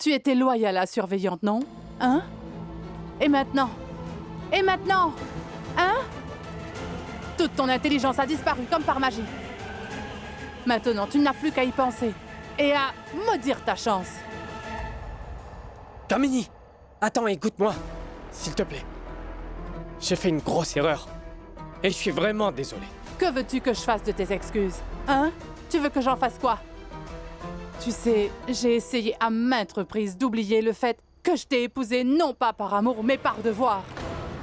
Tu étais loyale à la surveillante, non? Hein? Et maintenant? Et maintenant? Hein? Toute ton intelligence a disparu comme par magie. Maintenant, tu n'as plus qu'à y penser et à maudire ta chance. Kamini! Attends, écoute-moi, s'il te plaît. J'ai fait une grosse erreur. Et je suis vraiment désolé. Que veux-tu que je fasse de tes excuses? Hein? Tu veux que j'en fasse quoi? Tu sais, j'ai essayé à maintes reprises d'oublier le fait que je t'ai épousée non pas par amour, mais par devoir.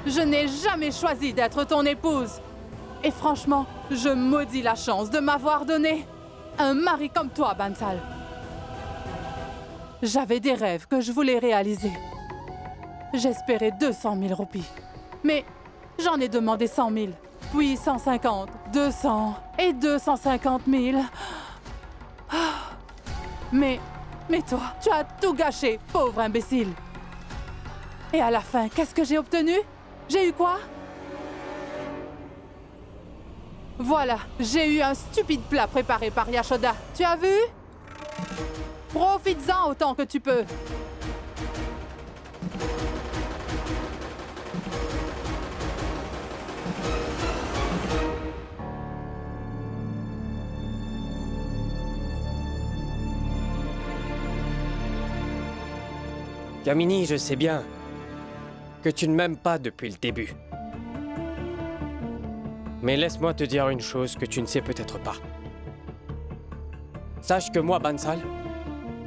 Je n'ai jamais choisi d'être ton épouse. Et franchement, je maudis la chance de m'avoir donné un mari comme toi, Bansal. J'avais des rêves que je voulais réaliser. J'espérais 200 000 roupies. Mais j'en ai demandé 100 000, puis 150, 200 et 250 000. Mais toi, tu as tout gâché, pauvre imbécile. Et à la fin, qu'est-ce que j'ai obtenu? J'ai eu quoi? Voilà, j'ai eu un stupide plat préparé par Yashoda. Tu as vu? Profites-en autant que tu peux. Kamini, je sais bien que tu ne m'aimes pas depuis le début. Mais laisse-moi te dire une chose que tu ne sais peut-être pas. Sache que moi, Bansal,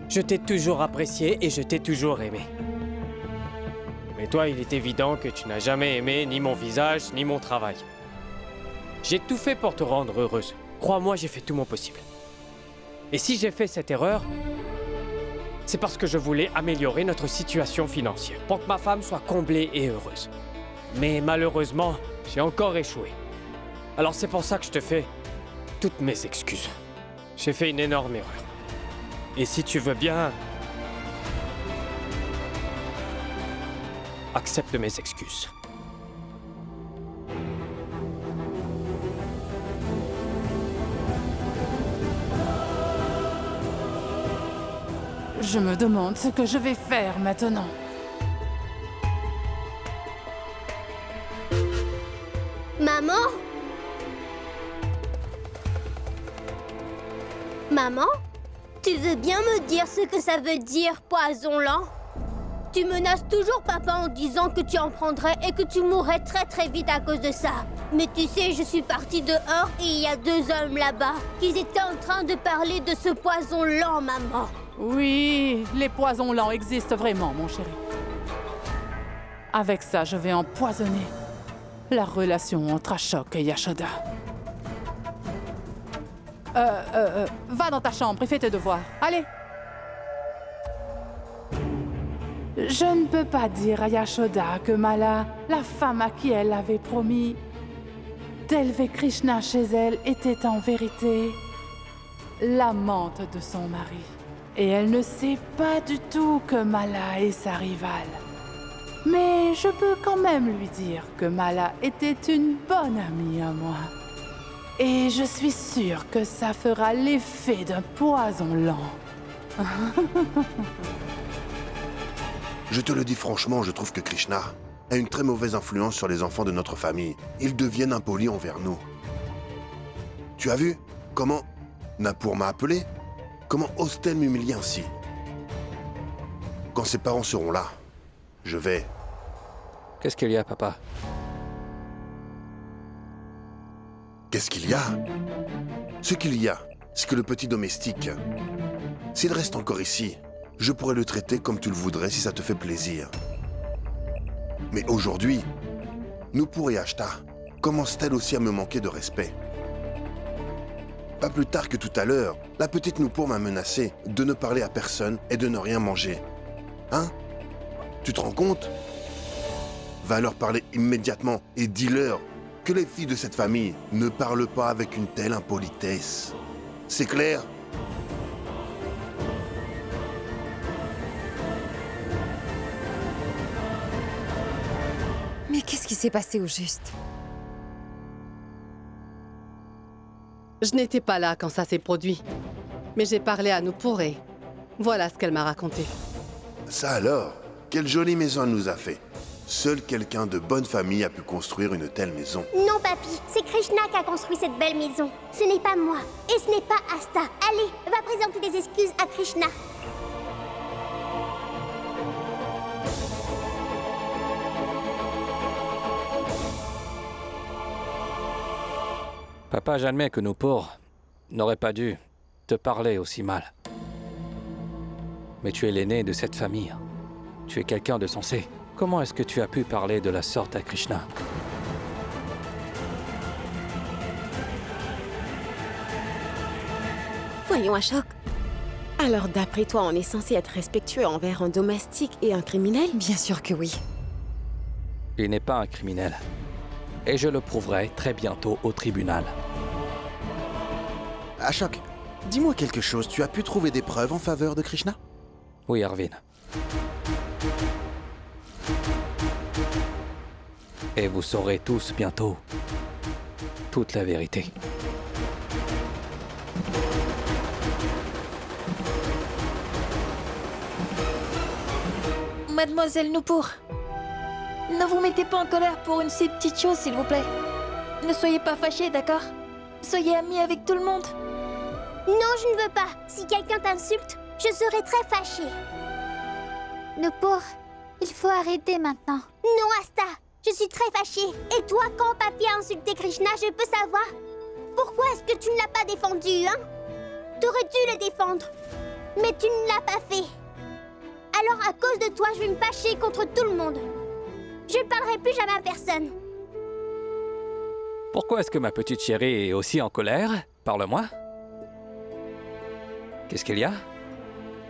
je t'ai toujours apprécié et je t'ai toujours aimé. Mais toi, il est évident que tu n'as jamais aimé ni mon visage, ni mon travail. J'ai tout fait pour te rendre heureuse. Crois-moi, j'ai fait tout mon possible. Et si j'ai fait cette erreur, c'est parce que je voulais améliorer notre situation financière, pour que ma femme soit comblée et heureuse. Mais malheureusement, j'ai encore échoué. Alors c'est pour ça que je te fais toutes mes excuses. J'ai fait une énorme erreur. Et si tu veux bien, accepte mes excuses. Je me demande ce que je vais faire maintenant. Maman? Maman? Tu veux bien me dire ce que ça veut dire, poison lent? Tu menaces toujours papa en disant que tu en prendrais et que tu mourrais très très vite à cause de ça. Mais tu sais, je suis partie dehors et il y a 2 hommes là-bas. Ils étaient en train de parler de ce poison lent, maman. Oui, les poisons lents existent vraiment, mon chéri. Avec ça, je vais empoisonner la relation entre Ashok et Yashoda. Va dans ta chambre et fais tes devoirs. Allez! Je ne peux pas dire à Yashoda que Mala, la femme à qui elle avait promis d'élever Krishna chez elle, était en vérité l'amante de son mari. Et elle ne sait pas du tout que Mala est sa rivale. Mais je peux quand même lui dire que Mala était une bonne amie à moi. Et je suis sûre que ça fera l'effet d'un poison lent. Je te le dis franchement, je trouve que Krishna a une très mauvaise influence sur les enfants de notre famille. Ils deviennent impolis envers nous. Tu as vu comment Napur m'a appelé? Comment ose-t-elle m'humilier ainsi? Quand ses parents seront là, je vais... Qu'est-ce qu'il y a, papa? Qu'est-ce qu'il y a? Ce qu'il y a, c'est que le petit domestique, s'il reste encore ici, je pourrais le traiter comme tu le voudrais si ça te fait plaisir. Mais aujourd'hui, Nupur et Ashta commencent-elles aussi à me manquer de respect. Pas plus tard que tout à l'heure, la petite Nupur m'a menacé de ne parler à personne et de ne rien manger. Hein? Tu te rends compte? Va leur parler immédiatement et dis-leur que les filles de cette famille ne parlent pas avec une telle impolitesse. C'est clair? Mais qu'est-ce qui s'est passé au juste? Je n'étais pas là quand ça s'est produit. Mais j'ai parlé à Nupur et voilà ce qu'elle m'a raconté. Ça alors, quelle jolie maison elle nous a fait. Seul quelqu'un de bonne famille a pu construire une telle maison. Non, papy, c'est Krishna qui a construit cette belle maison. Ce n'est pas moi, et ce n'est pas Asta. Allez, va présenter des excuses à Krishna. Papa, j'admets que Nupur n'aurait pas dû te parler aussi mal. Mais tu es l'aîné de cette famille. Tu es quelqu'un de sensé. Comment est-ce que tu as pu parler de la sorte à Krishna? Voyons, Ashok. Alors, d'après toi, on est censé être respectueux envers un domestique et un criminel? Bien sûr que oui. Il n'est pas un criminel. Et je le prouverai très bientôt au tribunal. Ashok, dis-moi quelque chose. Tu as pu trouver des preuves en faveur de Krishna? Oui, Arvind. Et vous saurez tous bientôt toute la vérité. Mademoiselle Nupur, ne vous mettez pas en colère pour une si petite chose, s'il vous plaît. Ne soyez pas fâchés, d'accord? Soyez amis avec tout le monde. Non, je ne veux pas. Si quelqu'un t'insulte, je serai très fâchée. Nupur, il faut arrêter maintenant. Non, Asta, je suis très fâchée. Et toi, quand papy a insulté Krishna, je peux savoir? Pourquoi est-ce que tu ne l'as pas défendu, hein? T'aurais dû le défendre. Mais tu ne l'as pas fait. Alors, à cause de toi, je vais me fâcher contre tout le monde. Je ne parlerai plus jamais à personne. Pourquoi est-ce que ma petite chérie est aussi en colère? Parle-moi. Qu'est-ce qu'il y a?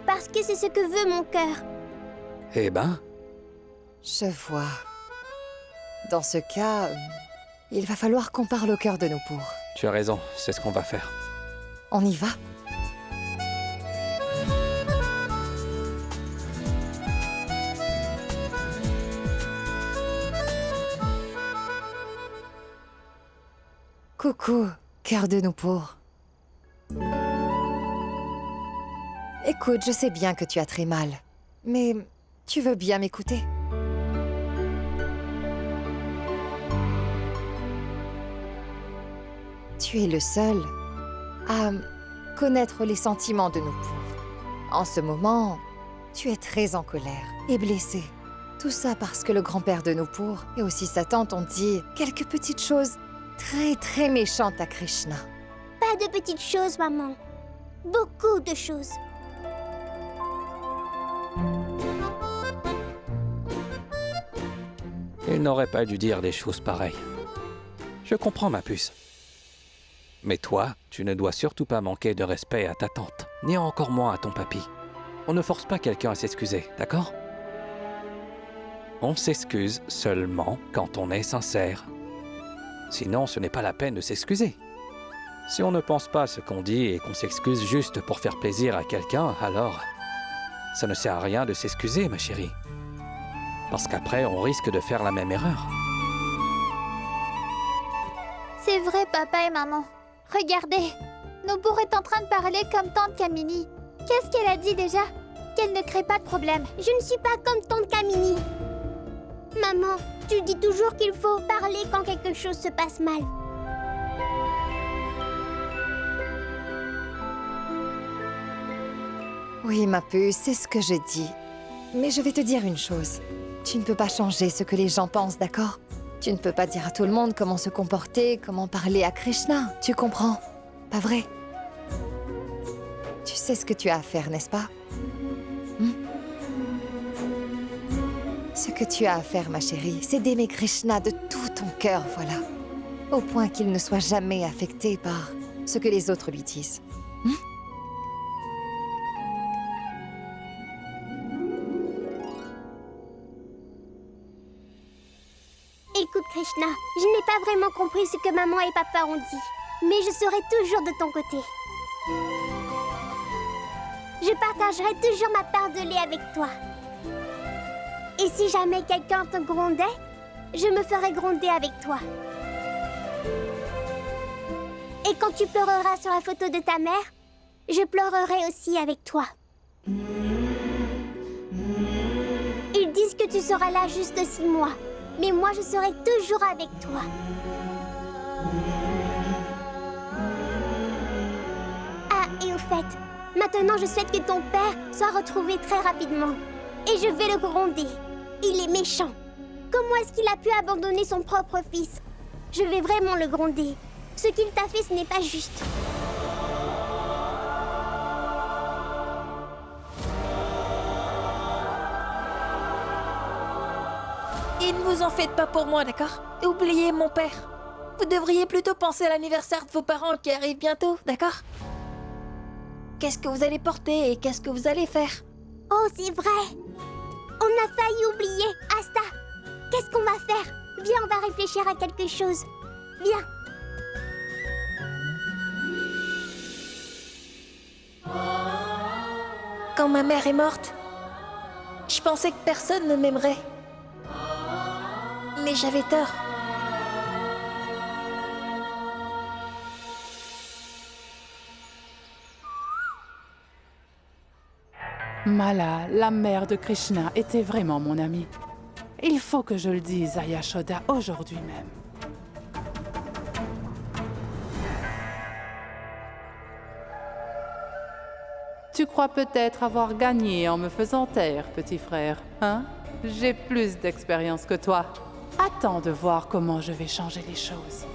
Parce que c'est ce que veut mon cœur. Eh ben, Je vois. Dans ce cas, il va falloir qu'on parle au cœur de Nupur. tu as raison, c'est ce qu'on va faire. On y va? Coucou, cœur de Nupur. Écoute, je sais bien que tu as très mal, mais tu veux bien m'écouter? Tu es le seul à connaître les sentiments de Nupur. En ce moment, tu es très en colère et blessé. Tout ça parce que le grand-père de Nupur et aussi sa tante ont dit quelques petites choses très méchantes à Krishna. Pas de petites choses, maman. Beaucoup de choses. Il n'aurait pas dû dire des choses pareilles. Je comprends, ma puce. Mais toi, tu ne dois surtout pas manquer de respect à ta tante, ni encore moins à ton papy. On ne force pas quelqu'un à s'excuser, d'accord? On s'excuse seulement quand on est sincère. Sinon, ce n'est pas la peine de s'excuser. Si on ne pense pas ce qu'on dit et qu'on s'excuse juste pour faire plaisir à quelqu'un, alors ça ne sert à rien de s'excuser, ma chérie. Parce qu'après, on risque de faire la même erreur. C'est vrai, papa et maman. Regardez, Nupur est en train de parler comme tante Kamini. Qu'est-ce qu'elle a dit déjà? Qu'elle ne crée pas de problème. Je ne suis pas comme tante Kamini. Maman, tu dis toujours qu'il faut parler quand quelque chose se passe mal. Oui, ma puce, c'est ce que je dis. Mais je vais te dire une chose. Tu ne peux pas changer ce que les gens pensent, d'accord? Tu ne peux pas dire à tout le monde comment se comporter, comment parler à Krishna. Tu comprends? Pas vrai? Tu sais ce que tu as à faire, n'est-ce pas? Ce que tu as à faire, ma chérie, c'est d'aimer Krishna de tout ton cœur, voilà. Au point qu'il ne soit jamais affecté par ce que les autres lui disent. Écoute, Krishna, je n'ai pas vraiment compris ce que maman et papa ont dit. Mais je serai toujours de ton côté. Je partagerai toujours ma part de lait avec toi. Et si jamais quelqu'un te grondait, je me ferai gronder avec toi. Et quand tu pleureras sur la photo de ta mère, je pleurerai aussi avec toi. tu seras là juste 6 mois. Mais moi, je serai toujours avec toi. Ah, et au fait, maintenant je souhaite que ton père soit retrouvé très rapidement. Et je vais le gronder. Il est méchant. Comment est-ce qu'il a pu abandonner son propre fils? Je vais vraiment le gronder. Ce qu'il t'a fait, ce n'est pas juste. Et ne vous en faites pas pour moi, d'accord? Oubliez mon père. Vous devriez plutôt penser à l'anniversaire de vos parents qui arrive bientôt, d'accord? Qu'est-ce que vous allez porter et qu'est-ce que vous allez faire? Oh, c'est vrai. On a failli oublier. Asta, qu'est-ce qu'on va faire? Viens, on va réfléchir à quelque chose. Viens. Quand ma mère est morte, je pensais que personne ne m'aimerait. Mais j'avais tort. Mala, la mère de Krishna, était vraiment mon amie. Il faut que je le dise à Yashoda aujourd'hui même. Tu crois peut-être avoir gagné en me faisant taire, petit frère, hein? J'ai plus d'expérience que toi. Attends de voir comment je vais changer les choses.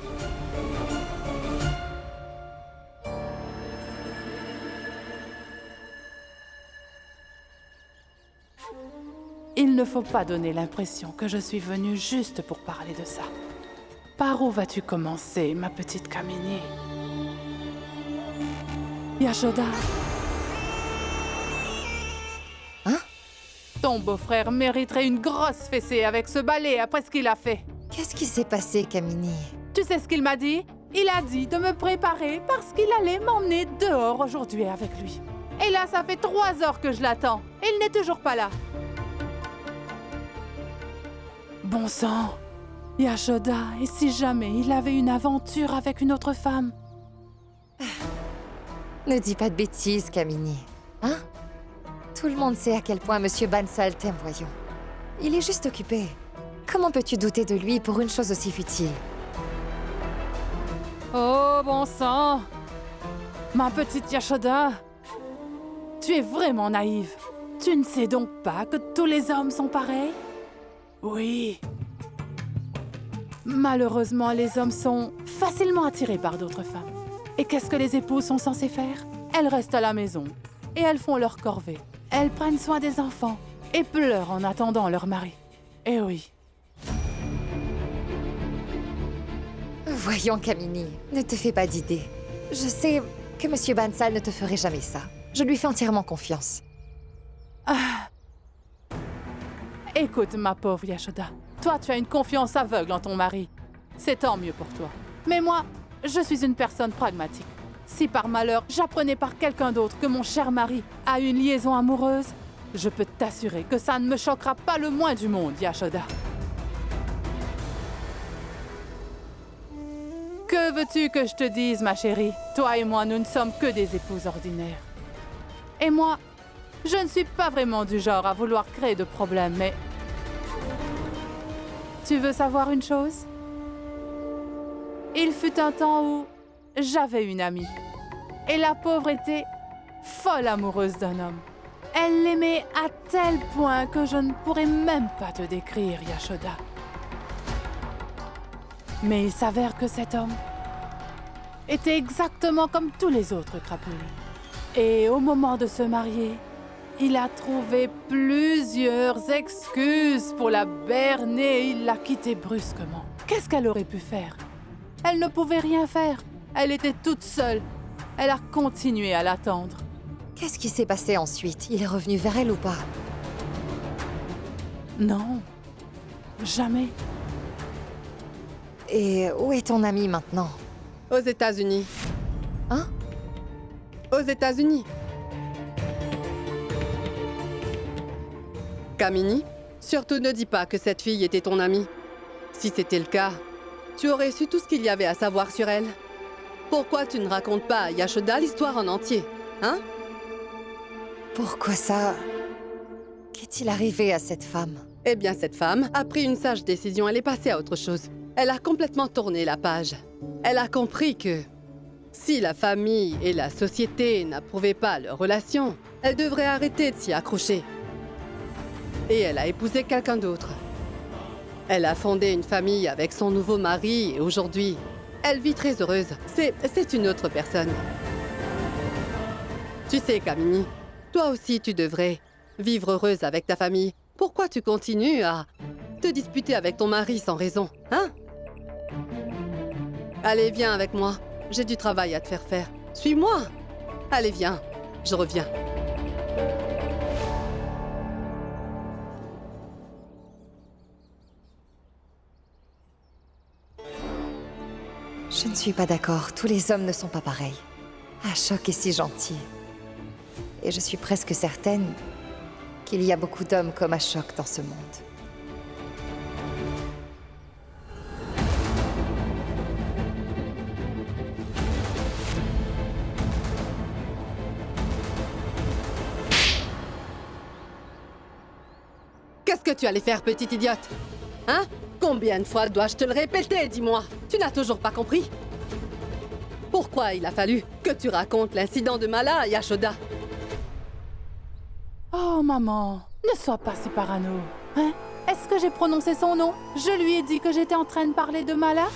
Il ne faut pas donner l'impression que je suis venue juste pour parler de ça. Par où vas-tu commencer, ma petite Kamini? Yashoda? Hein? Ton beau-frère mériterait une grosse fessée avec ce balai après ce qu'il a fait. Qu'est-ce qui s'est passé, Kamini? Tu sais ce qu'il m'a dit? Il a dit de me préparer parce qu'il allait m'emmener dehors aujourd'hui avec lui. Et là, ça fait 3 heures que je l'attends. Et il n'est toujours pas là. Bon sang, Yashoda, et si jamais il avait une aventure avec une autre femme? Ne dis pas de bêtises, Kamini. Hein? Tout le monde sait à quel point Monsieur Bansal t'aime, voyons. Il est juste occupé. Comment peux-tu douter de lui pour une chose aussi futile? Oh, bon sang! Ma petite Yashoda, tu es vraiment naïve. Tu ne sais donc pas que tous les hommes sont pareils? Oui. Malheureusement, les hommes sont facilement attirés par d'autres femmes. Et qu'est-ce que les épouses sont censées faire? Elles restent à la maison et elles font leur corvée. Elles prennent soin des enfants et pleurent en attendant leur mari. Eh oui. Voyons, Kamini, ne te fais pas d'idées. Je sais que Monsieur Bansal ne te ferait jamais ça. Je lui fais entièrement confiance. Écoute, ma pauvre Yashoda, toi, tu as une confiance aveugle en ton mari. C'est tant mieux pour toi. Mais moi, je suis une personne pragmatique. Si par malheur, j'apprenais par quelqu'un d'autre que mon cher mari a une liaison amoureuse, je peux t'assurer que ça ne me choquera pas le moins du monde, Yashoda. Que veux-tu que je te dise, ma chérie? Toi et moi, nous ne sommes que des épouses ordinaires. Et moi, je ne suis pas vraiment du genre à vouloir créer de problèmes, mais... Tu veux savoir une chose? Il fut un temps où j'avais une amie. Et la pauvre était folle amoureuse d'un homme. Elle l'aimait à tel point que je ne pourrais même pas te décrire, Yashoda. Mais il s'avère que cet homme était exactement comme tous les autres crapules. Et au moment de se marier, il a trouvé plusieurs excuses pour la berner et il l'a quittée brusquement. Qu'est-ce qu'elle aurait pu faire? Elle ne pouvait rien faire. Elle était toute seule. Elle a continué à l'attendre. Qu'est-ce qui s'est passé ensuite? Il est revenu vers elle ou pas? Non, jamais. Et où est ton ami maintenant? Aux États-Unis. Hein? Aux États-Unis. Kamini, surtout ne dis pas que cette fille était ton amie. Si c'était le cas, tu aurais su tout ce qu'il y avait à savoir sur elle. Pourquoi tu ne racontes pas à Yashoda l'histoire en entier, hein? Pourquoi ça? Qu'est-il arrivé à cette femme? Eh bien, cette femme a pris une sage décision, elle est passée à autre chose. Elle a complètement tourné la page. Elle a compris que si la famille et la société n'approuvaient pas leur relation, elle devrait arrêter de s'y accrocher. Et elle a épousé quelqu'un d'autre. Elle a fondé une famille avec son nouveau mari et aujourd'hui, elle vit très heureuse. C'est une autre personne. Tu sais, Kamini, toi aussi tu devrais vivre heureuse avec ta famille. Pourquoi tu continues à te disputer avec ton mari sans raison, hein? Allez, viens avec moi. J'ai du travail à te faire faire. Suis-moi. Allez, viens. Je reviens. Je ne suis pas d'accord. Tous les hommes ne sont pas pareils. Ashok est si gentil. Et je suis presque certaine qu'il y a beaucoup d'hommes comme Ashok dans ce monde. Qu'est-ce que tu allais faire, petite idiote? Hein? Combien de fois dois-je te le répéter, dis-moi? Tu n'as toujours pas compris? Pourquoi il a fallu que tu racontes l'incident de Mala à Yashoda? Oh, maman, ne sois pas si parano. Hein? Est-ce que j'ai prononcé son nom? Je lui ai dit que j'étais en train de parler de Mala?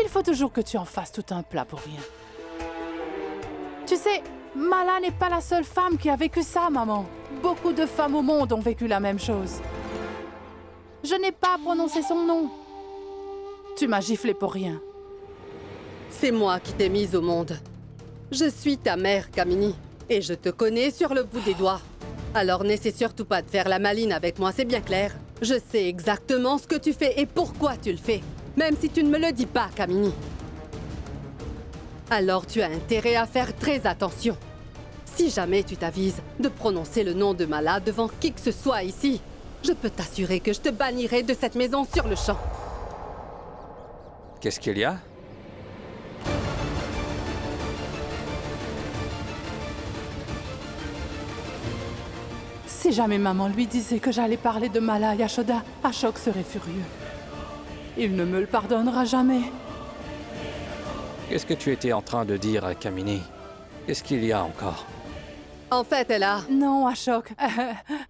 Il faut toujours que tu en fasses tout un plat pour rien. Tu sais, Mala n'est pas la seule femme qui a vécu ça, maman. Beaucoup de femmes au monde ont vécu la même chose. Je n'ai pas prononcé son nom. Tu m'as giflé pour rien. C'est moi qui t'ai mise au monde. Je suis ta mère, Kamini, et je te connais sur le bout des doigts. Alors n'essaie surtout pas de faire la maline avec moi, c'est bien clair. Je sais exactement ce que tu fais et pourquoi tu le fais, même si tu ne me le dis pas, Kamini. Alors tu as intérêt à faire très attention. Si jamais tu t'avises de prononcer le nom de Mala devant qui que ce soit ici, je peux t'assurer que je te bannirai de cette maison sur le champ. Qu'est-ce qu'il y a? Si jamais maman lui disait que j'allais parler de Mala à Yashoda, Ashok serait furieux. Il ne me le pardonnera jamais. Qu'est-ce que tu étais en train de dire à Kamini? Qu'est-ce qu'il y a encore? En fait, elle a... Non, Ashok.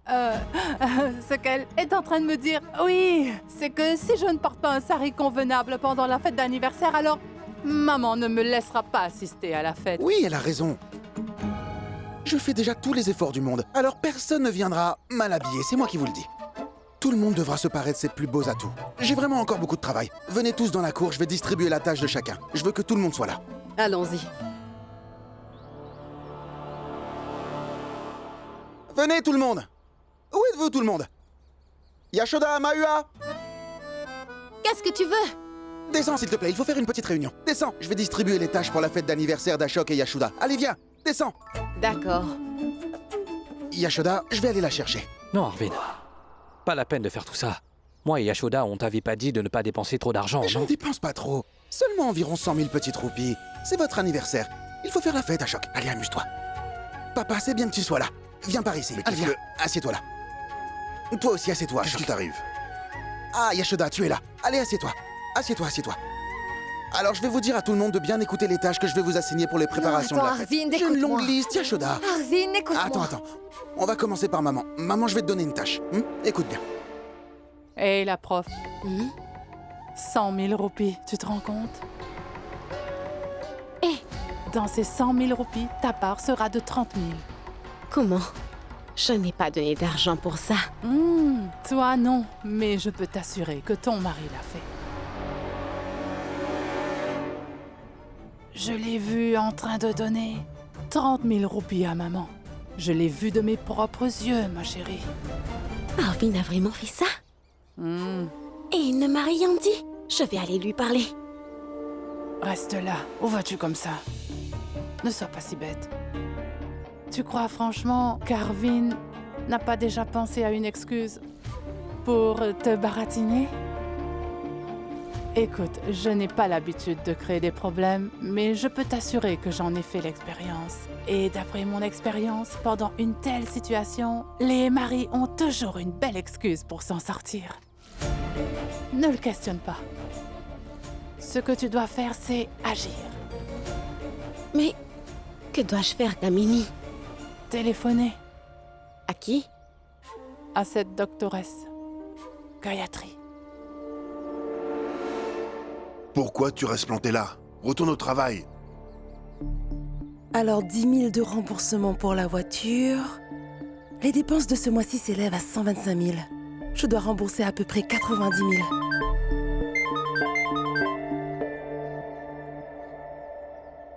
Ce qu'elle est en train de me dire, oui, c'est que si je ne porte pas un sari convenable pendant la fête d'anniversaire, alors maman ne me laissera pas assister à la fête. Oui, elle a raison. Je fais déjà tous les efforts du monde, alors personne ne viendra mal habillé, c'est moi qui vous le dis. Tout le monde devra se parer de ses plus beaux atouts. J'ai vraiment encore beaucoup de travail. Venez tous dans la cour, je vais distribuer la tâche de chacun. Je veux que tout le monde soit là. Allons-y. Venez tout le monde! Où êtes-vous tout le monde? Yashoda, Mahua! Qu'est-ce que tu veux? Descends s'il te plaît, il faut faire une petite réunion. Descends, je vais distribuer les tâches pour la fête d'anniversaire d'Ashok et Yashoda. Allez viens, descends! D'accord. Yashoda, je vais aller la chercher. Non, Arvin. Pas la peine de faire tout ça. Moi et Yashoda, on t'avait pas dit de ne pas dépenser trop d'argent, Je ne non? dépense pas trop. Seulement environ 100 000 petites roupies. C'est votre anniversaire. Il faut faire la fête, Ashok. Allez, amuse-toi. Papa, c'est bien que tu sois là. Viens par ici. Allez, viens. Assieds-toi là. Toi aussi, assieds-toi. Qu'est-ce qui t'arrive? Ah, Yashoda, tu es là. Allez, assieds-toi. Assieds-toi, assieds-toi. Alors, je vais vous dire à tout le monde de bien écoute les tâches que je vais vous assigner pour les préparations Non, de la attends, fête. Arvin, J'ai une longue écoute-moi. liste, Yashoda. Arvin, écoute-moi. Attends. On va commencer par maman. Maman, je vais te donner une tâche. Écoute bien. Hé, la prof. 100 000 roupies, tu te rends compte? Et dans ces 100 000 roupies, ta part sera de 30 000. Comment? Je n'ai pas donné d'argent pour ça. Toi, non, mais je peux t'assurer que ton mari l'a fait. Je l'ai vu en train de donner 30 000 roupies à maman. Je l'ai vu de mes propres yeux, ma chérie. Arvin a vraiment fait ça? Et il ne m'a rien dit. Je vais aller lui parler. Reste là. Où vas-tu comme ça? Ne sois pas si bête. Tu crois franchement qu'Arvin n'a pas déjà pensé à une excuse pour te baratiner? Écoute, Je n'ai pas l'habitude de créer des problèmes, mais je peux t'assurer que j'en ai fait l'expérience. Et d'après mon expérience, pendant une telle situation, les maris ont toujours une belle excuse pour s'en sortir. Ne le questionne pas. Ce que tu dois faire, c'est agir. Mais que dois-je faire, Kamini? Téléphoner À qui? à cette doctoresse, Gayatri. Pourquoi tu restes planté là? Retourne au travail. Alors 10 000 de remboursement pour la voiture. Les dépenses de ce mois-ci s'élèvent à 125 000. Je dois rembourser à peu près 90 000.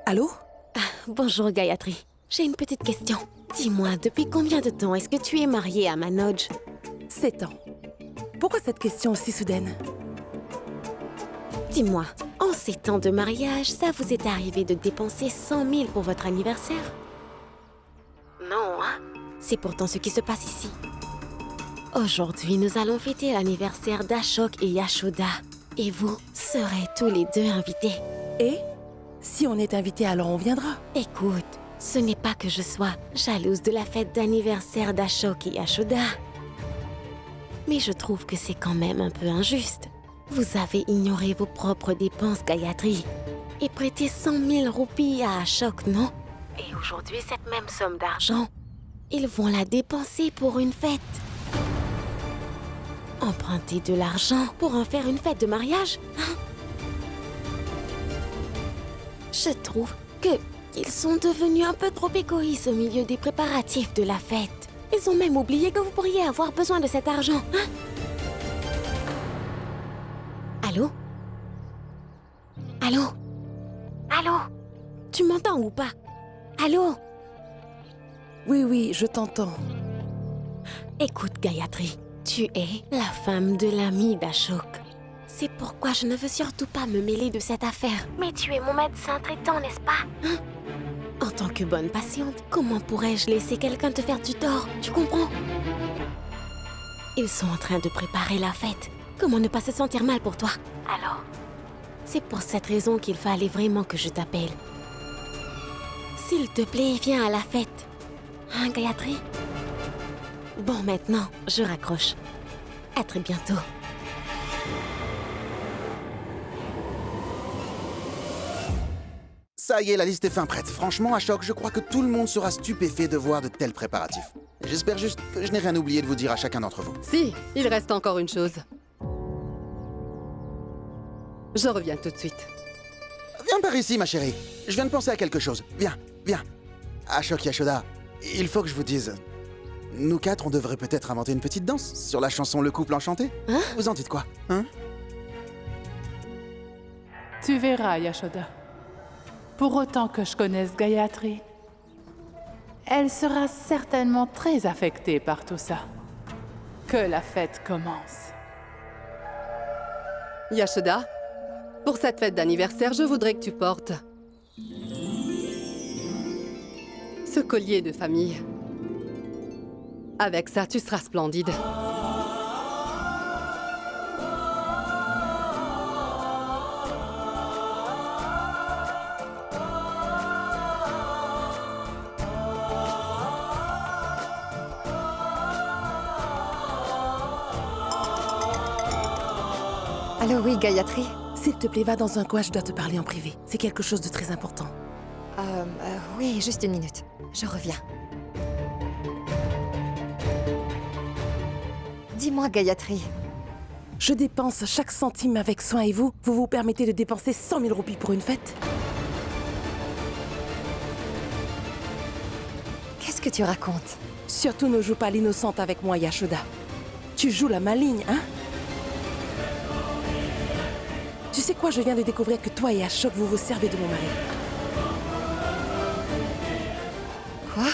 Allô? Bonjour, Gayatri. J'ai une petite question. Dis-moi, depuis combien de temps est-ce que tu es mariée à Manoj? 7 ans. Pourquoi cette question aussi soudaine? Dis-moi, en 7 ans de mariage, ça vous est arrivé de dépenser 100 000 pour votre anniversaire? Non, hein? C'est pourtant ce qui se passe ici. Aujourd'hui, nous allons fêter l'anniversaire d'Ashok et Yashoda. Et vous serez tous les deux invités. Et si on est invité, alors on viendra. Écoute, ce n'est pas que je sois jalouse de la fête d'anniversaire d'Ashok et Yashoda. Mais je trouve que c'est quand même un peu injuste. Vous avez ignoré vos propres dépenses, Gayatri, et prêté 100 000 roupies à Ashok, non? Et aujourd'hui, cette même somme d'argent, ils vont la dépenser pour une fête. Emprunter de l'argent pour en faire une fête de mariage, hein? Je trouve qu'ils sont devenus un peu trop égoïstes au milieu des préparatifs de la fête. Ils ont même oublié que vous pourriez avoir besoin de cet argent, hein? Allô? Allô? Allô? Tu m'entends ou pas? Allô? Oui, je t'entends. Écoute, Gayatri, tu es la femme de l'ami d'Ashok. C'est pourquoi je ne veux surtout pas me mêler de cette affaire. Mais tu es mon médecin traitant, n'est-ce pas? Hein? En tant que bonne patiente, comment pourrais-je laisser quelqu'un te faire du tort? Tu comprends? Ils sont en train de préparer la fête. Comment ne pas se sentir mal pour toi? Alors, c'est pour cette raison qu'il fallait vraiment que je t'appelle. S'il te plaît, viens à la fête. Hein, Gayatri? Bon, maintenant, je raccroche. À très bientôt. Ça y est, la liste est fin prête. Franchement, Ashok, je crois que tout le monde sera stupéfait de voir de tels préparatifs. J'espère juste que je n'ai rien oublié de vous dire à chacun d'entre vous. Si, il reste encore une chose. Je reviens tout de suite. Viens par ici, ma chérie. Je viens de penser à quelque chose. Viens. Ashok, Yashoda, il faut que je vous dise... Nous quatre, on devrait peut-être inventer une petite danse sur la chanson Le Couple Enchanté. Hein? Vous en dites quoi, hein? Tu verras, Yashoda. Pour autant que je connaisse Gayatri, elle sera certainement très affectée par tout ça. Que la fête commence. Yashoda, pour cette fête d'anniversaire, je voudrais que tu portes ce collier de famille. Avec ça, tu seras splendide. Allô, oui, Gayatri? S'il te plaît, va dans un coin, je dois te parler en privé. C'est quelque chose de très important. Oui, juste une minute. Je reviens. Dis-moi, Gayatri. Je dépense chaque centime avec soin et vous vous permettez de dépenser 100 000 roupies pour une fête? Qu'est-ce que tu racontes? Surtout ne joue pas l'innocente avec moi, Yashoda. Tu joues la maligne, hein? Tu sais quoi, je viens de découvrir que toi et Ashok, vous vous servez de mon mari. Quoi?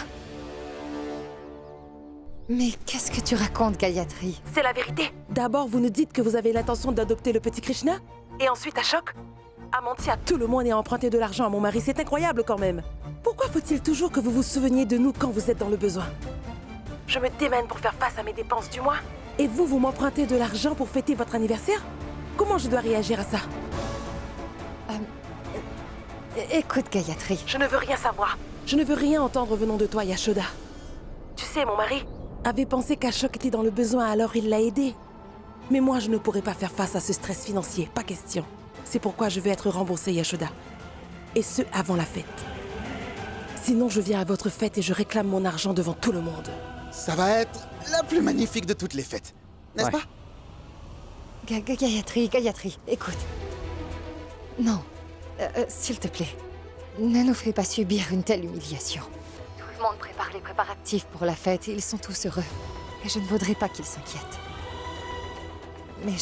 Mais qu'est-ce que tu racontes, Gayatri? C'est la vérité. D'abord, vous nous dites que vous avez l'intention d'adopter le petit Krishna, et ensuite Ashok a menti à tout le monde et a emprunté de l'argent à mon mari. C'est incroyable quand même. Pourquoi faut-il toujours que vous vous souveniez de nous quand vous êtes dans le besoin? Je me démène pour faire face à mes dépenses du mois, et vous m'empruntez de l'argent pour fêter votre anniversaire? Comment je dois réagir à ça? Écoute, Gayatri. Je ne veux rien savoir. Je ne veux rien entendre venant de toi, Yashoda. Tu sais, mon mari avait pensé qu'Ashok était dans le besoin, alors il l'a aidé. Mais moi, je ne pourrais pas faire face à ce stress financier, pas question. C'est pourquoi je veux être remboursée, Yashoda. Et ce, avant la fête. Sinon, je viens à votre fête et je réclame mon argent devant tout le monde. Ça va être la plus magnifique de toutes les fêtes, n'est-ce pas? Gayatri, écoute. Non, s'il te plaît, ne nous fais pas subir une telle humiliation. Tout le monde prépare les préparatifs pour la fête et ils sont tous heureux. Et je ne voudrais pas qu'ils s'inquiètent. Mais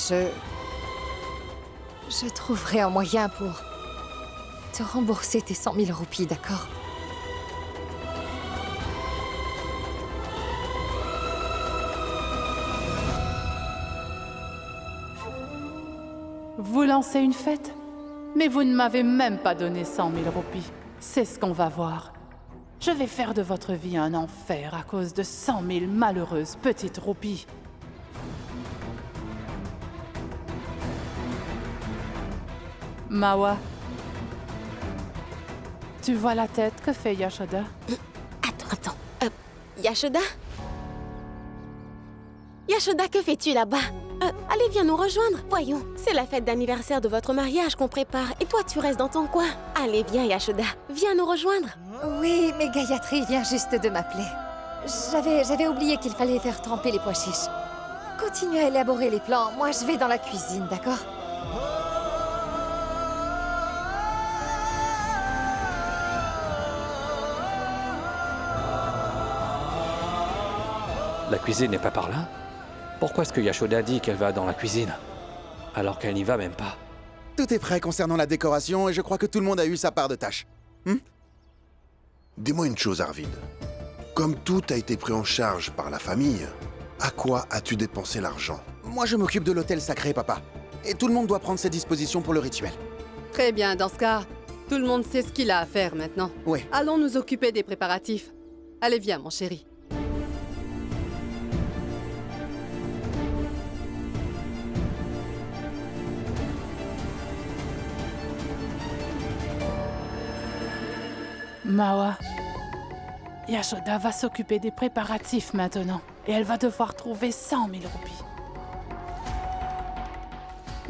je trouverai un moyen pour te rembourser tes 100 000 roupies, d'accord? Vous lancez une fête? Mais vous ne m'avez même pas donné 100 000 roupies. C'est ce qu'on va voir. Je vais faire de votre vie un enfer à cause de 100 000 malheureuses petites roupies. Mawa, tu vois la tête que fait Yashoda? Attends. Yashoda? Yashoda, que fais-tu là-bas? Allez, viens nous rejoindre. Voyons, c'est la fête d'anniversaire de votre mariage qu'on prépare. Et toi, tu restes dans ton coin. Allez, viens, Yashoda. Viens nous rejoindre. Oui, mais Gayatri vient juste de m'appeler. J'avais oublié qu'il fallait faire tremper les pois chiches. Continue à élaborer les plans. Moi, je vais dans la cuisine, d'accord? La cuisine n'est pas par là? Pourquoi est-ce que Yashoda dit qu'elle va dans la cuisine, alors qu'elle n'y va même pas? Tout est prêt concernant la décoration et je crois que tout le monde a eu sa part de tâche. Dis-moi une chose, Arvid. Comme tout a été pris en charge par la famille, à quoi as-tu dépensé l'argent? Moi, je m'occupe de l'hôtel sacré, papa. Et tout le monde doit prendre ses dispositions pour le rituel. Très bien, dans ce cas, tout le monde sait ce qu'il a à faire maintenant. Oui. Allons nous occuper des préparatifs. Allez, viens, mon chéri. Mawa, Yashoda va s'occuper des préparatifs maintenant. Et elle va devoir trouver 100 000 roupies.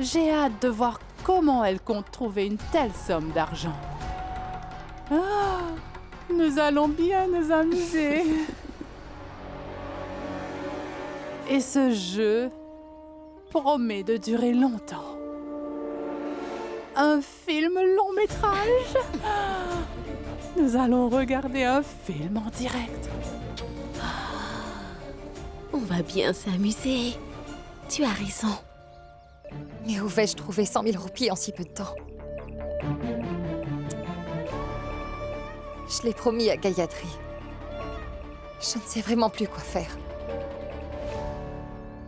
J'ai hâte de voir comment elle compte trouver une telle somme d'argent. Ah, nous allons bien nous amuser. Et ce jeu promet de durer longtemps. Un film long métrage? Nous allons regarder un film en direct. On va bien s'amuser. Tu as raison. Mais où vais-je trouver 100 000 roupies en si peu de temps? Je l'ai promis à Gayatri. Je ne sais vraiment plus quoi faire.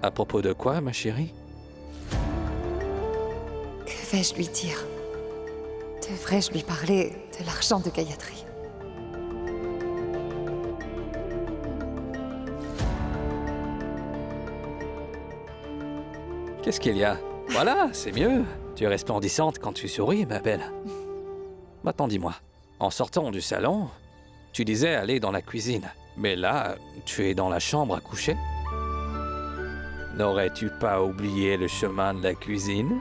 À propos de quoi, ma chérie? Que vais-je lui dire? Devrais-je lui parler de l'argent de Gayatri? Qu'est-ce qu'il y a? Voilà, c'est mieux. Tu es resplendissante quand tu souris, ma belle. Maintenant, dis-moi, en sortant du salon, tu disais aller dans la cuisine. Mais là, tu es dans la chambre à coucher? N'aurais-tu pas oublié le chemin de la cuisine?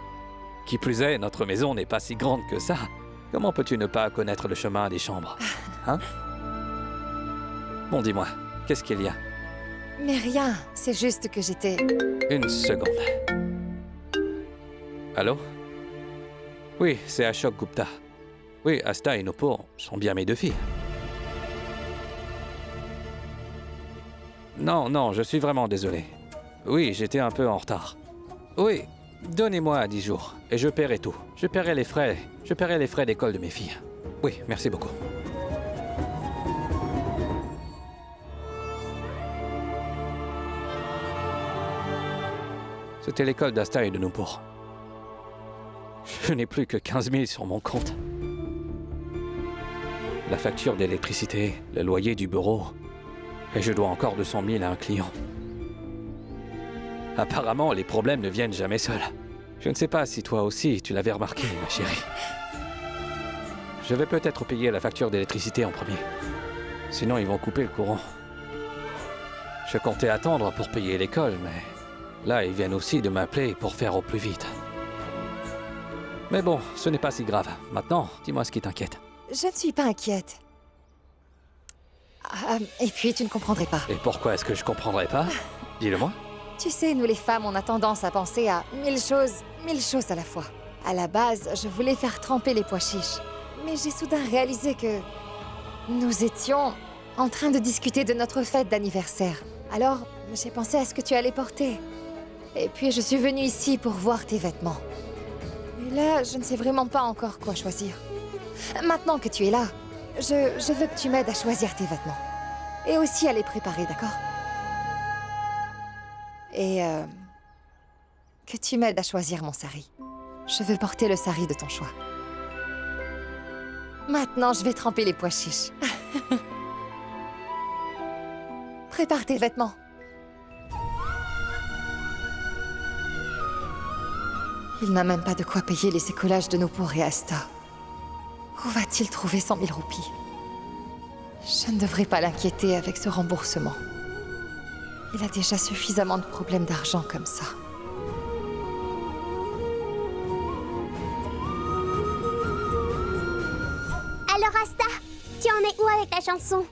Qui plus est, notre maison n'est pas si grande que ça. Comment peux-tu ne pas connaître le chemin des chambres? Hein? Bon, dis-moi, qu'est-ce qu'il y a? Mais rien, c'est juste que j'étais... Une seconde. Allô? Oui, c'est Ashok Gupta. Oui, Asta et Nupur sont bien mes deux filles. Non, je suis vraiment désolé. Oui, j'étais un peu en retard. Oui, donnez-moi 10 jours et je paierai tout. Je paierai les frais d'école de mes filles. Oui, merci beaucoup. C'était l'école d'Asta et de Nupur. Je n'ai plus que 15 000 sur mon compte. La facture d'électricité, le loyer du bureau, et je dois encore 200 000 à un client. Apparemment, les problèmes ne viennent jamais seuls. Je ne sais pas si toi aussi tu l'avais remarqué, ma chérie. Je vais peut-être payer la facture d'électricité en premier. Sinon, ils vont couper le courant. Je comptais attendre pour payer l'école, mais là, ils viennent aussi de m'appeler pour faire au plus vite. Mais bon, ce n'est pas si grave. Maintenant, dis-moi ce qui t'inquiète. Je ne suis pas inquiète. Et puis, tu ne comprendrais pas. Et pourquoi est-ce que je comprendrais pas? Dis-le-moi. Tu sais, nous les femmes, on a tendance à penser à mille choses à la fois. À la base, je voulais faire tremper les pois chiches. Mais j'ai soudain réalisé que nous étions en train de discuter de notre fête d'anniversaire. Alors, j'ai pensé à ce que tu allais porter. Et puis, je suis venue ici pour voir tes vêtements. Et là, je ne sais vraiment pas encore quoi choisir. Maintenant que tu es là, je veux que tu m'aides à choisir tes vêtements. Et aussi à les préparer, d'accord? Et que tu m'aides à choisir mon sari. Je veux porter le sari de ton choix. Maintenant, je vais tremper les pois chiches. Prépare tes vêtements. Il n'a même pas de quoi payer les écolages de Nupur et Asta. Où va-t-il trouver 100 000 roupies? Je ne devrais pas l'inquiéter avec ce remboursement. Il a déjà suffisamment de problèmes d'argent comme ça. Alors Asta, tu en es où avec la chanson?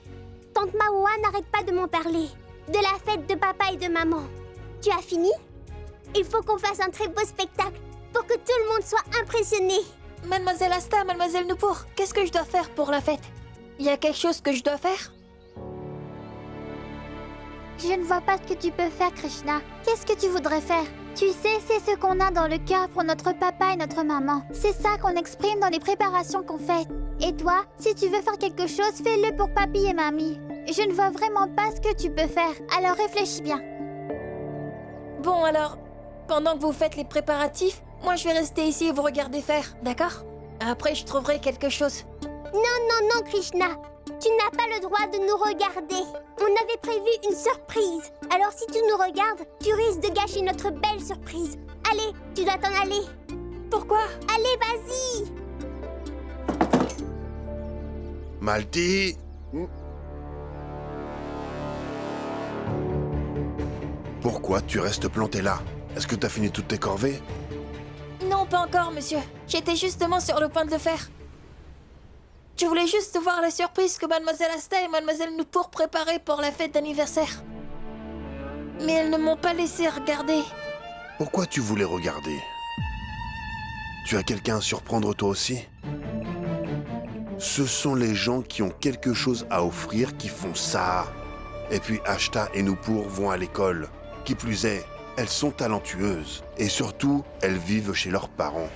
Tante Maoua n'arrête pas de m'en parler. De la fête de papa et de maman. Tu as fini? Il faut qu'on fasse un très beau spectacle pour que tout le monde soit impressionné. Mademoiselle Asta, Mademoiselle Nupur, qu'est-ce que je dois faire pour la fête? Il y a quelque chose que je dois faire? Je ne vois pas ce que tu peux faire, Krishna. Qu'est-ce que tu voudrais faire? Tu sais, c'est ce qu'on a dans le cœur pour notre papa et notre maman. C'est ça qu'on exprime dans les préparations qu'on fait. Et toi, si tu veux faire quelque chose, fais-le pour papy et mamie. Je ne vois vraiment pas ce que tu peux faire, alors réfléchis bien. Bon alors, pendant que vous faites les préparatifs, moi je vais rester ici et vous regarder faire, d'accord? Après je trouverai quelque chose. Non, Krishna. Tu n'as pas le droit de nous regarder. On avait prévu une surprise. Alors si tu nous regardes, tu risques de gâcher notre belle surprise. Allez, tu dois t'en aller. Pourquoi? Allez, vas-y. Malti! Pourquoi tu restes planté là? Est-ce que t'as fini toutes tes corvées? Non, pas encore, monsieur. J'étais justement sur le point de le faire. Je voulais juste voir la surprise que Mademoiselle Asta et Mademoiselle Nupur préparaient pour la fête d'anniversaire. Mais elles ne m'ont pas laissé regarder. Pourquoi tu voulais regarder? Tu as quelqu'un à surprendre toi aussi? Ce sont les gens qui ont quelque chose à offrir qui font ça. Et puis Ashta et Nupur vont à l'école. Qui plus est, elles sont talentueuses. Et surtout, elles vivent chez leurs parents.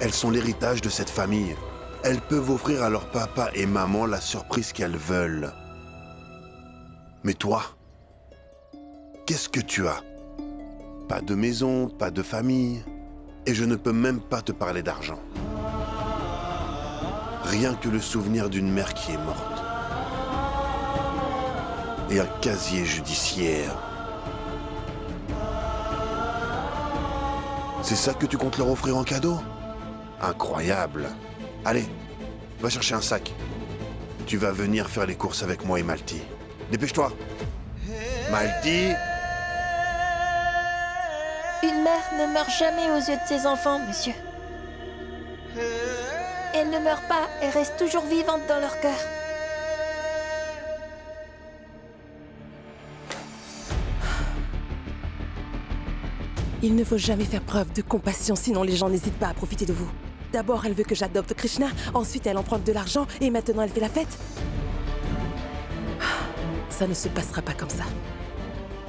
Elles sont l'héritage de cette famille. Elles peuvent offrir à leur papa et maman la surprise qu'elles veulent. Mais toi, qu'est-ce que tu as? Pas de maison, pas de famille. Et je ne peux même pas te parler d'argent. Rien que le souvenir d'une mère qui est morte. Et un casier judiciaire. C'est ça que tu comptes leur offrir en cadeau? Incroyable. Allez, va chercher un sac. Tu vas venir faire les courses avec moi et Malti. Dépêche-toi. Malti! Une mère ne meurt jamais aux yeux de ses enfants, monsieur. Elle ne meurt pas, elle reste toujours vivante dans leur cœur. Il ne faut jamais faire preuve de compassion, sinon les gens n'hésitent pas à profiter de vous. D'abord, elle veut que j'adopte Krishna, ensuite elle emprunte de l'argent, et maintenant elle fait la fête. Ça ne se passera pas comme ça.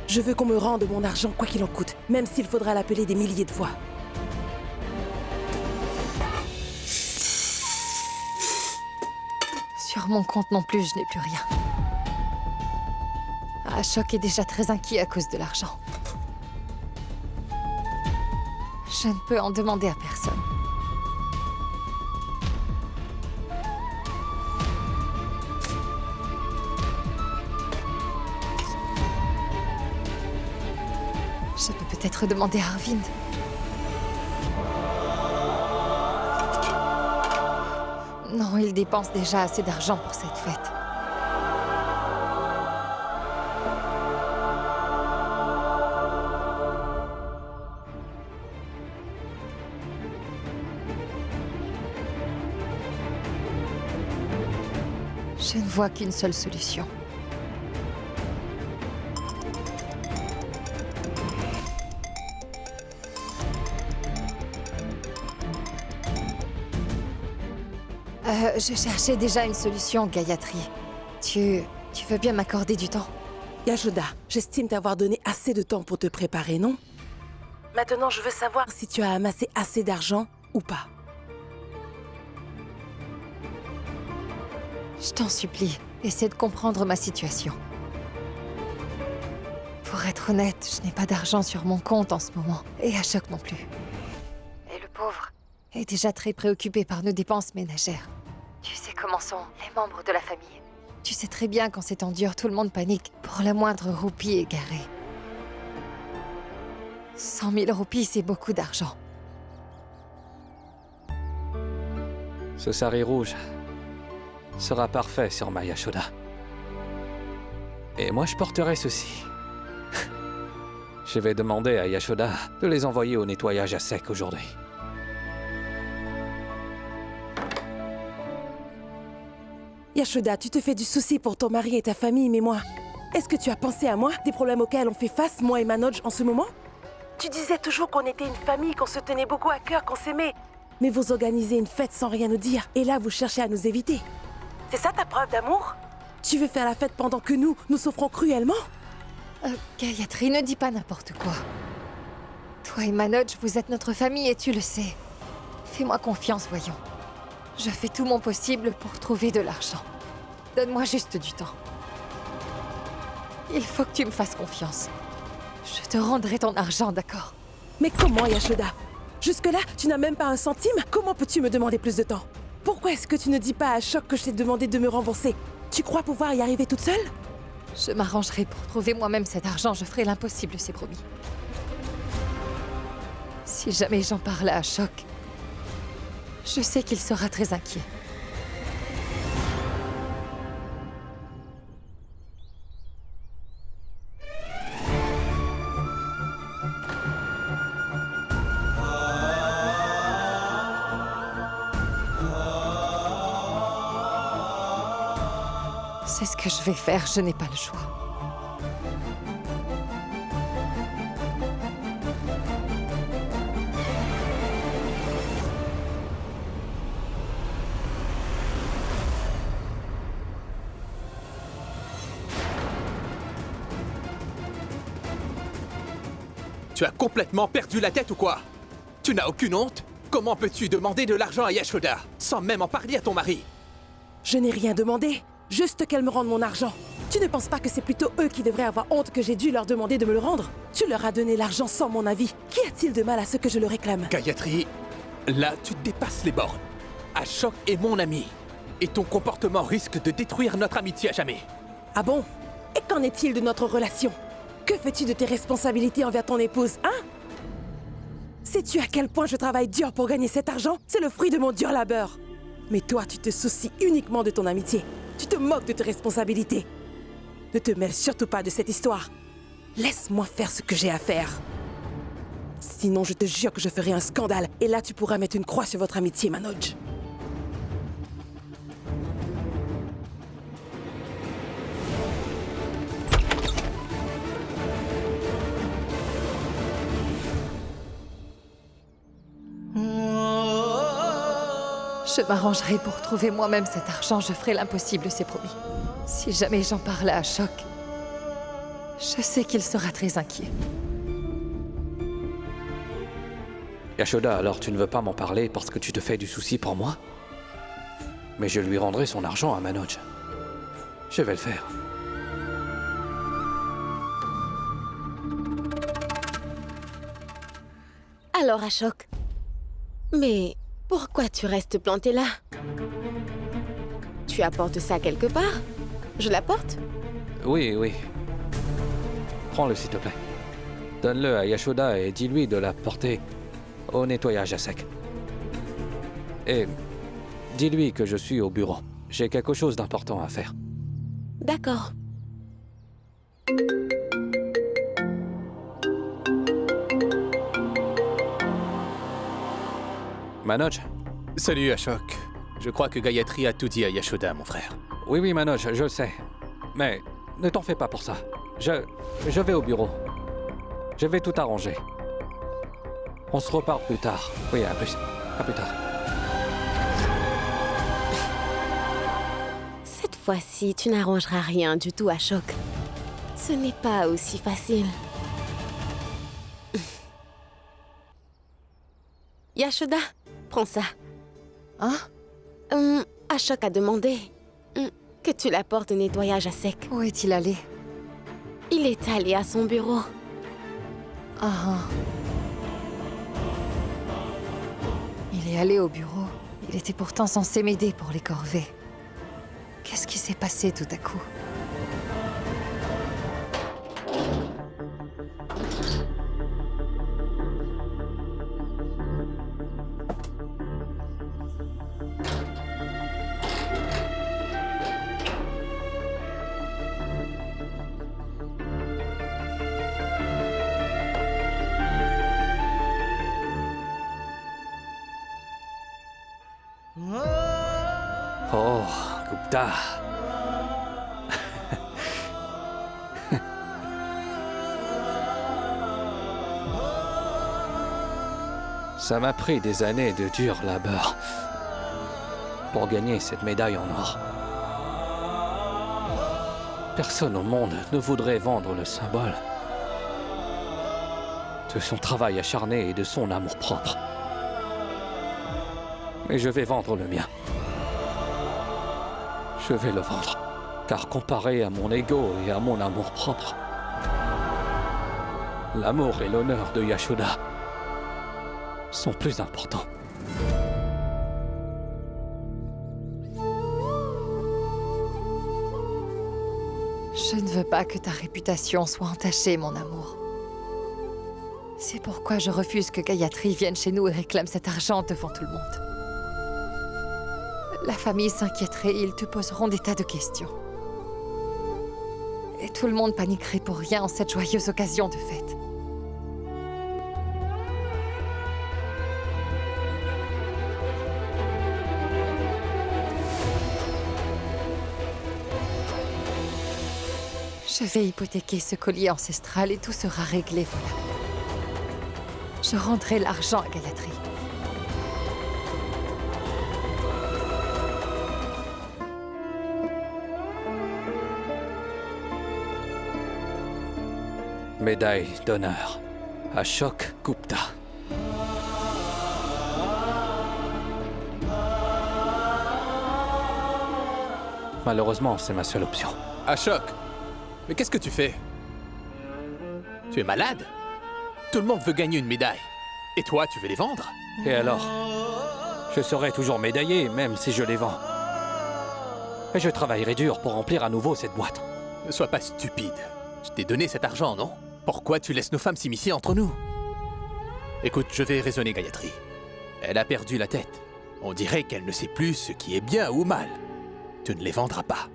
Je veux qu'on me rende mon argent quoi qu'il en coûte, même s'il faudra l'appeler des milliers de fois. Sur mon compte non plus, je n'ai plus rien. Ashok est déjà très inquiet à cause de l'argent. Je ne peux en demander à personne. Je peux peut-être demander à Arvind. qu'il dépense déjà assez d'argent pour cette fête. Je ne vois qu'une seule solution. Je cherchais déjà une solution, Gayatri. Tu veux bien m'accorder du temps? Yashoda, j'estime t'avoir donné assez de temps pour te préparer, non? Maintenant, je veux savoir si tu as amassé assez d'argent ou pas. Je t'en supplie, essaie de comprendre ma situation. Pour être honnête, je n'ai pas d'argent sur mon compte en ce moment, et Ashok non plus. Et le pauvre est déjà très préoccupé par nos dépenses ménagères. Tu sais comment sont les membres de la famille. Tu sais très bien quand c'est temps dur, tout le monde panique pour la moindre roupie égarée. 100 000 roupies, c'est beaucoup d'argent. Ce sari rouge sera parfait sur ma Yashoda. Et moi, je porterai ceci. Je vais demander à Yashoda de les envoyer au nettoyage à sec aujourd'hui. Yashoda, tu te fais du souci pour ton mari et ta famille, mais moi... Est-ce que tu as pensé à moi, des problèmes auxquels on fait face, moi et Manoj, en ce moment? Tu disais toujours qu'on était une famille, qu'on se tenait beaucoup à cœur, qu'on s'aimait. Mais vous organisez une fête sans rien nous dire, et là, vous cherchez à nous éviter. C'est ça ta preuve d'amour? Tu veux faire la fête pendant que nous souffrons cruellement? Gayatri, ne dis pas n'importe quoi. Toi et Manoj, vous êtes notre famille et tu le sais. Fais-moi confiance, voyons. Je fais tout mon possible pour trouver de l'argent. Donne-moi juste du temps. Il faut que tu me fasses confiance. Je te rendrai ton argent, d'accord? Mais comment, Yashoda? Jusque-là, tu n'as même pas un centime? Comment peux-tu me demander plus de temps? Pourquoi est-ce que tu ne dis pas à Ashok que je t'ai demandé de me rembourser? Tu crois pouvoir y arriver toute seule? Je m'arrangerai pour trouver moi-même cet argent. Je ferai l'impossible, c'est promis. Si jamais j'en parle à Ashok, je sais qu'il sera très inquiet. C'est ce que je vais faire, je n'ai pas le choix. Tu as complètement perdu la tête ou quoi? Tu n'as aucune honte? Comment peux-tu demander de l'argent à Yashoda, sans même en parler à ton mari? Je n'ai rien demandé, juste qu'elle me rende mon argent. Tu ne penses pas que c'est plutôt eux qui devraient avoir honte que j'ai dû leur demander de me le rendre? Tu leur as donné l'argent sans mon avis. Qu'y a-t-il de mal à ce que je le réclame? Gayatri, là tu dépasses les bornes. Ashok est mon ami, et ton comportement risque de détruire notre amitié à jamais. Ah bon? Et qu'en est-il de notre relation? Que fais-tu de tes responsabilités envers ton épouse, hein? Sais-tu à quel point je travaille dur pour gagner cet argent? C'est le fruit de mon dur labeur. Mais toi, tu te soucies uniquement de ton amitié. Tu te moques de tes responsabilités. Ne te mêle surtout pas de cette histoire. Laisse-moi faire ce que j'ai à faire. Sinon, je te jure que je ferai un scandale. Et là, tu pourras mettre une croix sur votre amitié, Manoj. Je m'arrangerai pour trouver moi-même cet argent. Je ferai l'impossible, c'est promis. Si jamais j'en parle à Ashok, je sais qu'il sera très inquiet. Yashoda, alors tu ne veux pas m'en parler parce que tu te fais du souci pour moi? Mais je lui rendrai son argent à Manoj. Je vais le faire. Alors, Ashok. Mais pourquoi tu restes planté là? Tu apportes ça quelque part? Je l'apporte? Oui, oui. Prends-le, s'il te plaît. Donne-le à Yashoda et dis-lui de la porter au nettoyage à sec. Et dis-lui que je suis au bureau. J'ai quelque chose d'important à faire. D'accord. Manoj? Salut Ashok. Je crois que Gayatri a tout dit à Yashoda, mon frère. Oui, Manoj, je sais. Mais ne t'en fais pas pour ça. Je vais au bureau. Je vais tout arranger. On se reparle plus tard. Oui, à plus. À plus tard. Cette fois-ci, tu n'arrangeras rien du tout, Ashok. Ce n'est pas aussi facile. Yashoda, prends ça. Hein? Ashok a demandé que tu l'apportes au nettoyage à sec. Où est-il allé? Il est allé à son bureau. Ah. Il est allé au bureau. Il était pourtant censé m'aider pour les corvées. Qu'est-ce qui s'est passé tout à coup? Oh, Gupta. Ça m'a pris des années de dur labeur pour gagner cette médaille en or. Personne au monde ne voudrait vendre le symbole de son travail acharné et de son amour-propre. Mais je vais vendre le mien. Je vais le vendre, car comparé à mon ego et à mon amour-propre, l'amour et l'honneur de Yashoda sont plus importants. Je ne veux pas que ta réputation soit entachée, mon amour. C'est pourquoi je refuse que Gayatri vienne chez nous et réclame cet argent devant tout le monde. La famille s'inquiéterait et ils te poseront des tas de questions. Et tout le monde paniquerait pour rien en cette joyeuse occasion de fête. Je vais hypothéquer ce collier ancestral et tout sera réglé, voilà. Je rendrai l'argent à Gayatri. Médaille d'honneur. Ashok Gupta. Malheureusement, c'est ma seule option. Ashok, mais qu'est-ce que tu fais? Tu es malade? Tout le monde veut gagner une médaille. Et toi, tu veux les vendre? Et alors? Je serai toujours médaillé, même si je les vends. Et je travaillerai dur pour remplir à nouveau cette boîte. Ne sois pas stupide. Je t'ai donné cet argent, non? Pourquoi tu laisses nos femmes s'immiscer entre nous? Écoute, je vais raisonner Gayatri. Elle a perdu la tête. On dirait qu'elle ne sait plus ce qui est bien ou mal. Tu ne les vendras pas.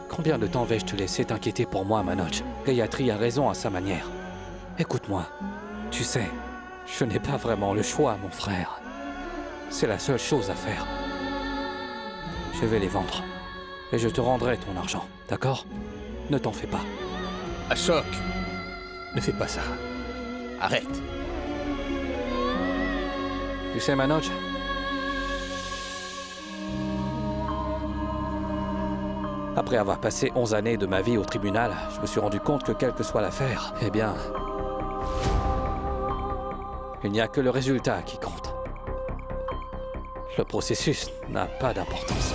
Combien de temps vais-je te laisser t'inquiéter pour moi, Manoj? Gayatri a raison à sa manière. Écoute-moi. Tu sais, je n'ai pas vraiment le choix, mon frère. C'est la seule chose à faire. Je vais les vendre. Et je te rendrai ton argent, d'accord? Ne t'en fais pas. Ashok, ne fais pas ça. Arrête. Tu sais, Manoj, après avoir passé 11 années de ma vie au tribunal, je me suis rendu compte que quelle que soit l'affaire, eh bien, il n'y a que le résultat qui compte. Le processus n'a pas d'importance.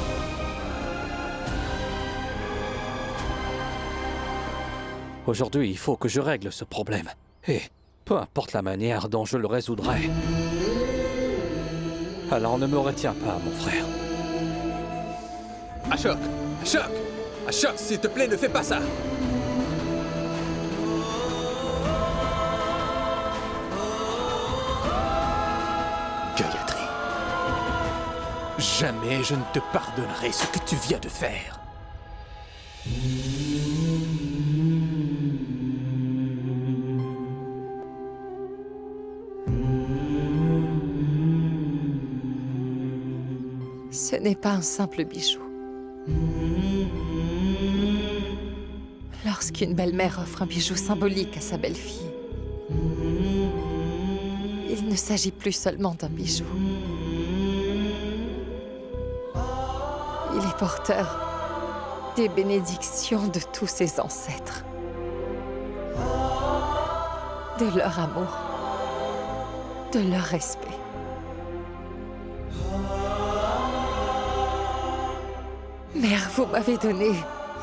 Aujourd'hui, il faut que je règle ce problème. Et peu importe la manière dont je le résoudrai. Alors ne me retiens pas, mon frère. Ashok! Ashok! Ashok, s'il te plaît, ne fais pas ça! Gayatri. Jamais je ne te pardonnerai ce que tu viens de faire. Ce n'est pas un simple bijou. Lorsqu'une belle-mère offre un bijou symbolique à sa belle-fille, il ne s'agit plus seulement d'un bijou. Il est porteur des bénédictions de tous ses ancêtres, de leur amour, de leur respect. Mère, vous m'avez donné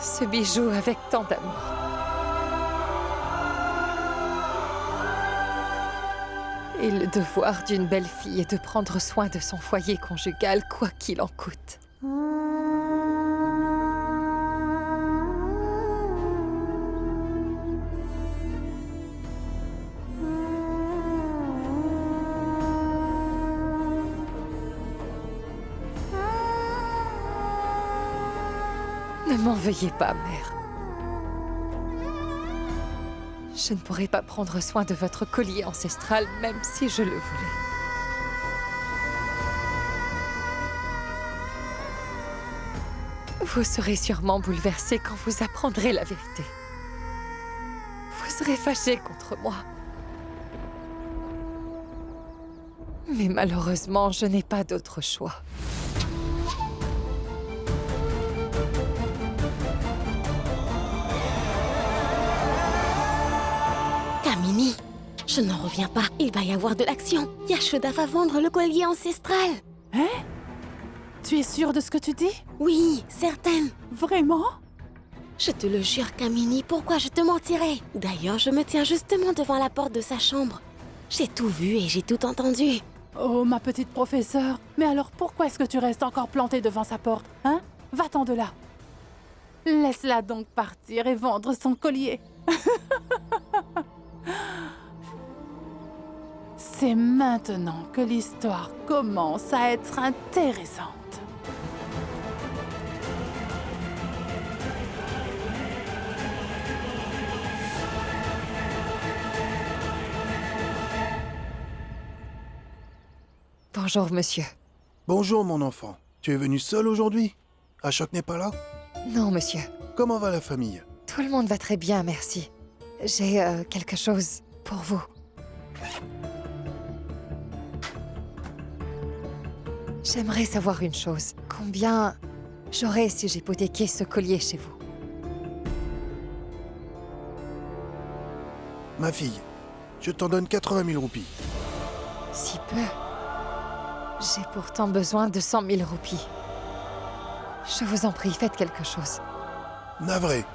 ce bijou avec tant d'amour. Et le devoir d'une belle fille est de prendre soin de son foyer conjugal, quoi qu'il en coûte. Ne m'en veuillez pas, mère. Je ne pourrais pas prendre soin de votre collier ancestral, même si je le voulais. Vous serez sûrement bouleversé quand vous apprendrez la vérité. Vous serez fâché contre moi. Mais malheureusement, je n'ai pas d'autre choix. Kamini, je n'en reviens pas. Il va y avoir de l'action. Yashoda va vendre le collier ancestral. Hein? Tu es sûre de ce que tu dis? Oui, certaine. Vraiment? Je te le jure, Kamini, pourquoi je te mentirais? D'ailleurs, je me tiens justement devant la porte de sa chambre. J'ai tout vu et j'ai tout entendu. Oh, ma petite professeure. Mais alors pourquoi est-ce que tu restes encore plantée devant sa porte, hein? Va-t'en de là. Laisse-la donc partir et vendre son collier. C'est maintenant que l'histoire commence à être intéressante. Bonjour, monsieur. Bonjour, mon enfant. Tu es venu seul aujourd'hui? Ashok n'est pas là? Non, monsieur. Comment va la famille? Tout le monde va très bien, merci. J'ai quelque chose pour vous. J'aimerais savoir une chose. Combien j'aurais si j'hypothéquais ce collier chez vous? Ma fille, je t'en donne 80 000 roupies. Si peu. J'ai pourtant besoin de 100 000 roupies. Je vous en prie, faites quelque chose. Navré,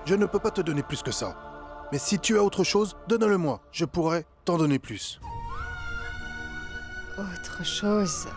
je ne peux pas te donner plus que ça. Mais si tu as autre chose, donne-le-moi. Je pourrais t'en donner plus. Autre chose...